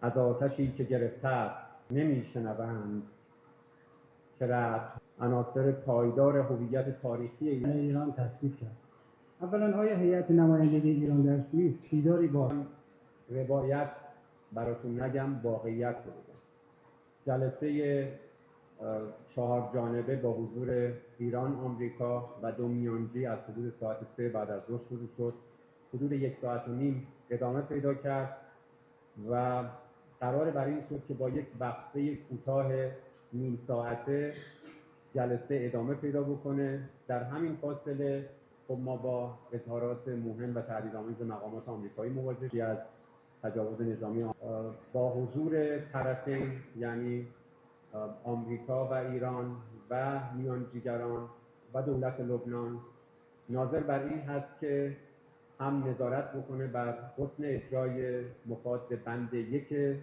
از آتشی که گرفته است نمیشنوند که رفت عناصر پایدار هویت تاریخی ایران تصویب کرد. اولا آیا هیئت نمایندگی ایران در سوئیس دیداری با روایت براتون نگم، واقعیت رو بگم. جلسه 4 جانبه با حضور ایران، آمریکا و 2 میانجی از حدود ساعت 3 بعد از ظهر شروع شد. حدود 1 ساعت و نیم ادامه پیدا کرد و قرار بر این شد که با یک وقفه کوتاه نیم ساعته جلسه ادامه پیدا بکنه. در همین فاصله خب ما با اظهارات مهم و تهدیدآمیز مقامات آمریکایی مواجهی از تجاوز نظامی با حضور طرفین، یعنی آمریکا و ایران و میانجیگران و دولت لبنان، ناظر بر این هست که هم نظارت بکنه بر حسن اجرای مفاد بند 1